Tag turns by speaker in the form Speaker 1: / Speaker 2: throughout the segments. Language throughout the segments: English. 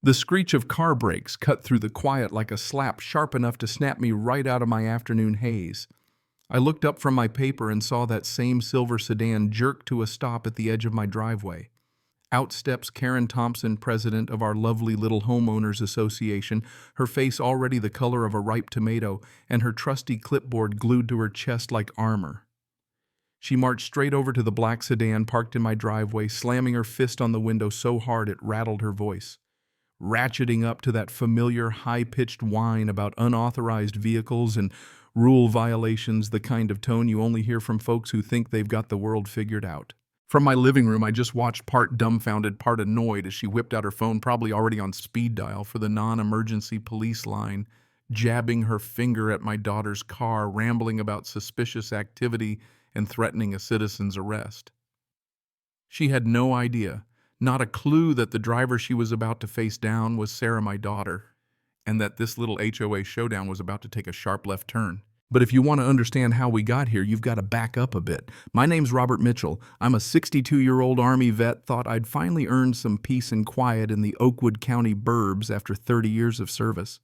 Speaker 1: The screech of car brakes cut through the quiet like a slap sharp enough to snap me right out of my afternoon haze. I looked up from my paper and saw that same silver sedan jerk to a stop at the edge of my driveway. Out steps Karen Thompson, president of our lovely little homeowners association, her face already the color of a ripe tomato and her trusty clipboard glued to her chest like armor. She marched straight over to the black sedan parked in my driveway, slamming her fist on the window so hard it rattled her voice, ratcheting up to that familiar high-pitched whine about unauthorized vehicles and rule violations, the kind of tone you only hear from folks who think they've got the world figured out. From my living room, I just watched, part dumbfounded, part annoyed, as she whipped out her phone, probably already on speed dial, for the non-emergency police line, jabbing her finger at my daughter's car, rambling about suspicious activity and threatening a citizen's arrest. She had no idea, not a clue, that the driver she was about to face down was Sarah, my daughter, and that this little HOA showdown was about to take a sharp left turn. But if you want to understand how we got here, you've got to back up a bit. My name's Robert Mitchell. I'm a 62-year-old Army vet, thought I'd finally earned some peace and quiet in the Oakwood County burbs after 30 years of service.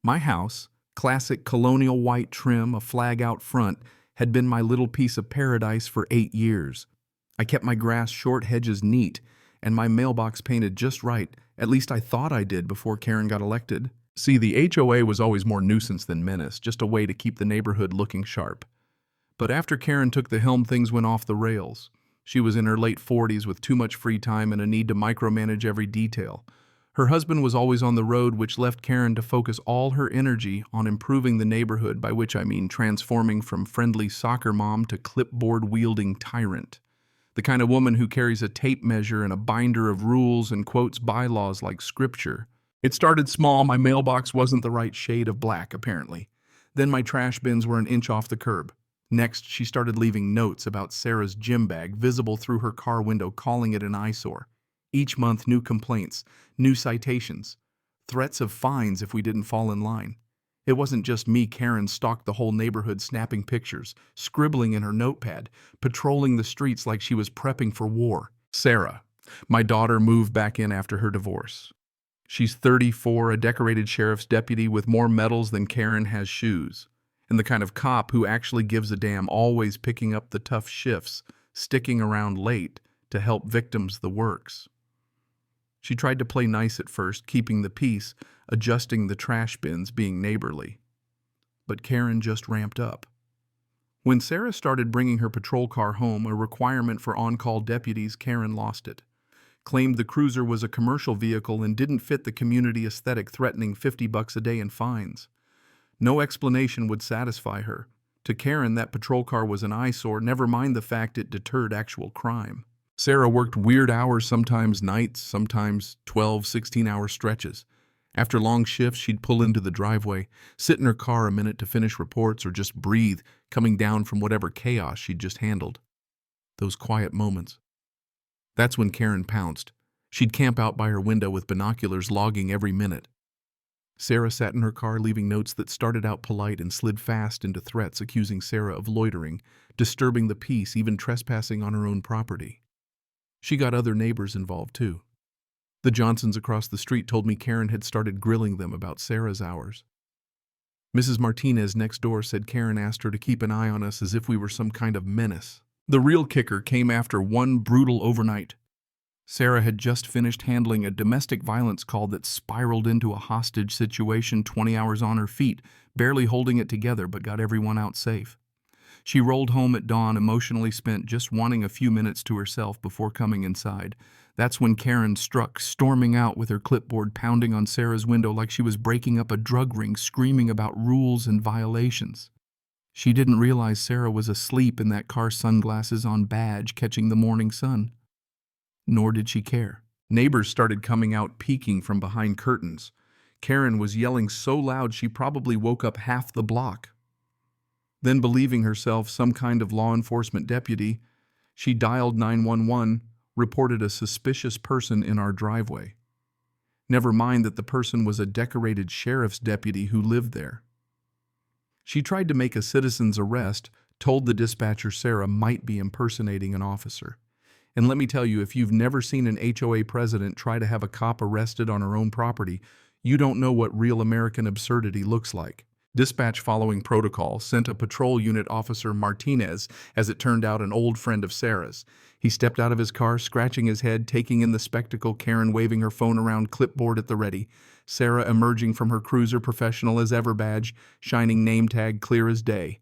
Speaker 1: My house, classic colonial white trim, a flag out front, had been my little piece of paradise for 8 years. I kept my grass short, hedges neat, and my mailbox painted just right. At least I thought I did before Karen got elected. See, the HOA was always more nuisance than menace, just a way to keep the neighborhood looking sharp. But after Karen took the helm, things went off the rails. She was in her late 40s with too much free time and a need to micromanage every detail. Her husband was always on the road, which left Karen to focus all her energy on improving the neighborhood, by which I mean transforming from friendly soccer mom to clipboard-wielding tyrant. The kind of woman who carries a tape measure and a binder of rules and quotes bylaws like scripture. It started small. My mailbox wasn't the right shade of black, apparently. Then my trash bins were an inch off the curb. Next, she started leaving notes about Sarah's gym bag visible through her car window, calling it an eyesore. Each month, new complaints, new citations, threats of fines if we didn't fall in line. It wasn't just me. Karen stalked the whole neighborhood, snapping pictures, scribbling in her notepad, patrolling the streets like she was prepping for war. Sarah, my daughter, moved back in after her divorce. She's 34, a decorated sheriff's deputy with more medals than Karen has shoes, and the kind of cop who actually gives a damn, always picking up the tough shifts, sticking around late to help victims, the works. She tried to play nice at first, keeping the peace, adjusting the trash bins, being neighborly. But Karen just ramped up. When Sarah started bringing her patrol car home, a requirement for on-call deputies, Karen lost it. Claimed the cruiser was a commercial vehicle and didn't fit the community aesthetic, threatening $50 a day in fines. No explanation would satisfy her. To Karen, that patrol car was an eyesore, never mind the fact it deterred actual crime. Sarah worked weird hours, sometimes nights, sometimes 12, 16-hour stretches. After long shifts, she'd pull into the driveway, sit in her car a minute to finish reports or just breathe, coming down from whatever chaos she'd just handled. Those quiet moments. That's when Karen pounced. She'd camp out by her window with binoculars, logging every minute. Sarah sat in her car, leaving notes that started out polite and slid fast into threats, accusing Sarah of loitering, disturbing the peace, even trespassing on her own property. She got other neighbors involved, too. The Johnsons across the street told me Karen had started grilling them about Sarah's hours. Mrs. Martinez next door said Karen asked her to keep an eye on us as if we were some kind of menace. The real kicker came after one brutal overnight. Sarah had just finished handling a domestic violence call that spiraled into a hostage situation, 20 hours on her feet, barely holding it together, but got everyone out safe. She rolled home at dawn, emotionally spent, just wanting a few minutes to herself before coming inside. That's when Karen struck, storming out with her clipboard, pounding on Sarah's window like she was breaking up a drug ring, screaming about rules and violations. She didn't realize Sarah was asleep in that car, sunglasses on, badge, catching the morning sun. Nor did she care. Neighbors started coming out, peeking from behind curtains. Karen was yelling so loud she probably woke up half the block. Then, believing herself some kind of law enforcement deputy, she dialed 911, reported a suspicious person in our driveway. Never mind that the person was a decorated sheriff's deputy who lived there. She tried to make a citizen's arrest, told the dispatcher Sarah might be impersonating an officer. And let me tell you, if you've never seen an HOA president try to have a cop arrested on her own property, you don't know what real American absurdity looks like. Dispatch, following protocol, sent a patrol unit officer, Martinez, as it turned out an old friend of Sarah's. He stepped out of his car, scratching his head, taking in the spectacle, Karen waving her phone around, clipboard at the ready. Sarah emerging from her cruiser, professional as ever badge, shining name tag clear as day.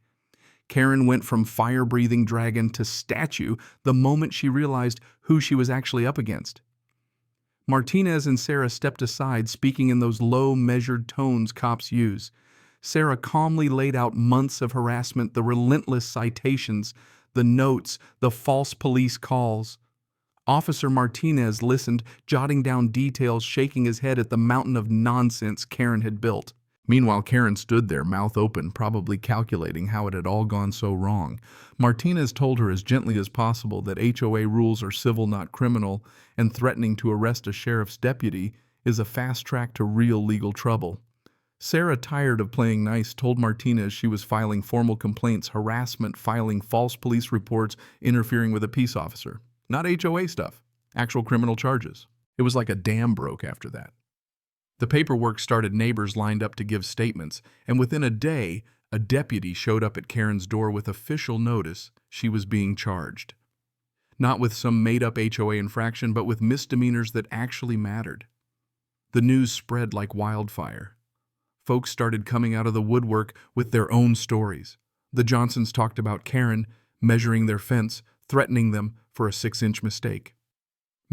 Speaker 1: Karen went from fire-breathing dragon to statue the moment she realized who she was actually up against. Martinez and Sarah stepped aside, speaking in those low, measured tones cops use. Sarah calmly laid out months of harassment, the relentless citations, the notes, the false police calls. Officer Martinez listened, jotting down details, shaking his head at the mountain of nonsense Karen had built. Meanwhile, Karen stood there, mouth open, probably calculating how it had all gone so wrong. Martinez told her as gently as possible that HOA rules are civil, not criminal, and threatening to arrest a sheriff's deputy is a fast track to real legal trouble. Sarah, tired of playing nice, told Martinez she was filing formal complaints, harassment, filing false police reports, interfering with a peace officer. Not HOA stuff, actual criminal charges. It was like a dam broke after that. The paperwork started, neighbors lined up to give statements, and within a day, a deputy showed up at Karen's door with official notice she was being charged. Not with some made-up HOA infraction, but with misdemeanors that actually mattered. The news spread like wildfire. Folks started coming out of the woodwork with their own stories. The Johnsons talked about Karen measuring their fence, threatening them for a 6-inch mistake.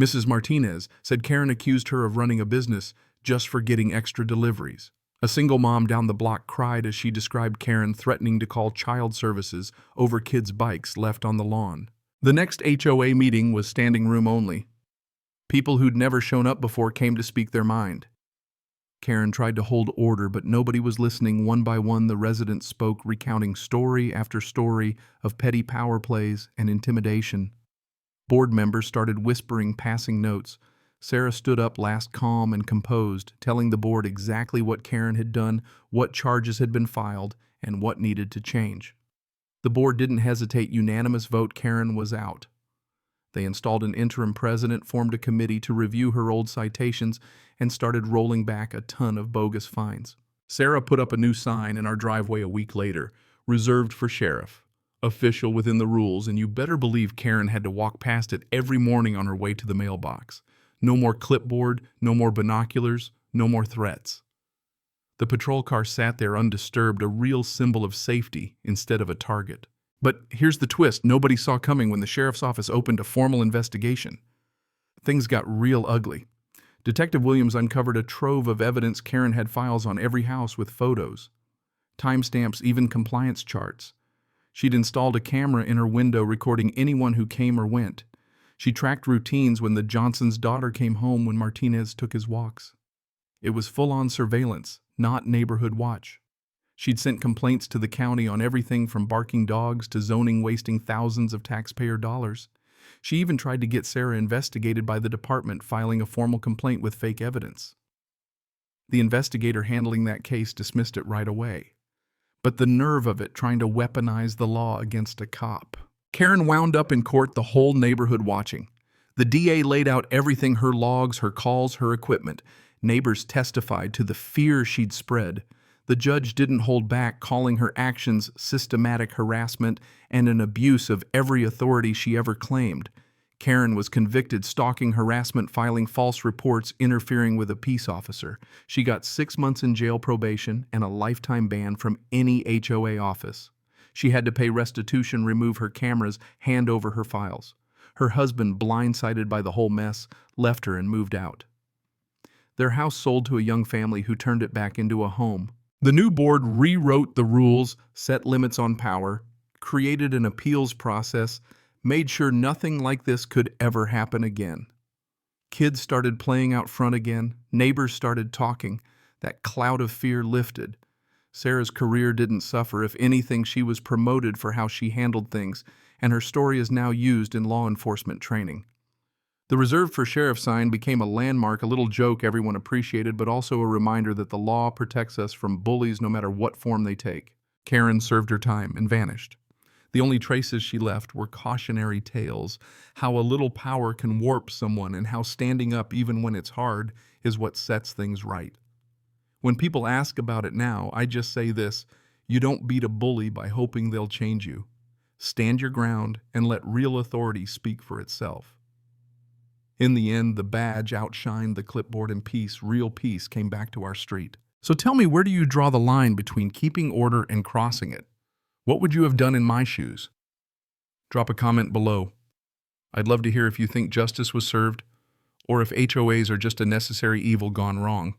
Speaker 1: Mrs. Martinez said Karen accused her of running a business just for getting extra deliveries. A single mom down the block cried as she described Karen threatening to call child services over kids' bikes left on the lawn. The next HOA meeting was standing room only. People who'd never shown up before came to speak their mind. Karen tried to hold order, but nobody was listening. One by one, the residents spoke, recounting story after story of petty power plays and intimidation. Board members started whispering, passing notes. Sarah stood up last, calm and composed, telling the board exactly what Karen had done, what charges had been filed, and what needed to change. The board didn't hesitate. Unanimous vote, Karen was out. They installed an interim president, formed a committee to review her old citations, and started rolling back a ton of bogus fines. Sarah put up a new sign in our driveway a week later, reserved for sheriff, official within the rules, and you better believe Karen had to walk past it every morning on her way to the mailbox. No more clipboard, no more binoculars, no more threats. The patrol car sat there undisturbed, a real symbol of safety instead of a target. But here's the twist nobody saw coming when the sheriff's office opened a formal investigation. Things got real ugly. Detective Williams uncovered a trove of evidence. Karen had files on every house with photos, timestamps, even compliance charts. She'd installed a camera in her window recording anyone who came or went. She tracked routines when the Johnsons' daughter came home when Martinez took his walks. It was full-on surveillance, not neighborhood watch. She'd sent complaints to the county on everything from barking dogs to zoning wasting thousands of taxpayer dollars. She even tried to get Sarah investigated by the department, filing a formal complaint with fake evidence. The investigator handling that case dismissed it right away. But the nerve of it, trying to weaponize the law against a cop. Karen wound up in court, the whole neighborhood watching. The DA laid out everything, her logs, her calls, her equipment. Neighbors testified to the fear she'd spread. The judge didn't hold back, calling her actions systematic harassment and an abuse of every authority she ever claimed. Karen was convicted, stalking, harassment, filing false reports, interfering with a peace officer. She got 6 months in jail, probation, and a lifetime ban from any HOA office. She had to pay restitution, remove her cameras, hand over her files. Her husband, blindsided by the whole mess, left her and moved out. Their house sold to a young family who turned it back into a home. The new board rewrote the rules, set limits on power, created an appeals process, made sure nothing like this could ever happen again. Kids started playing out front again. Neighbors started talking. That cloud of fear lifted. Sarah's career didn't suffer. If anything, she was promoted for how she handled things, and her story is now used in law enforcement training. The Reserved for Sheriff sign became a landmark, a little joke everyone appreciated, but also a reminder that the law protects us from bullies no matter what form they take. Karen served her time and vanished. The only traces she left were cautionary tales, how a little power can warp someone and how standing up even when it's hard is what sets things right. When people ask about it now, I just say this: you don't beat a bully by hoping they'll change you. Stand your ground and let real authority speak for itself. In the end, the badge outshined the clipboard and real peace came back to our street. So tell me, where do you draw the line between keeping order and crossing it? What would you have done in my shoes? Drop a comment below. I'd love to hear if you think justice was served, or if HOAs are just a necessary evil gone wrong.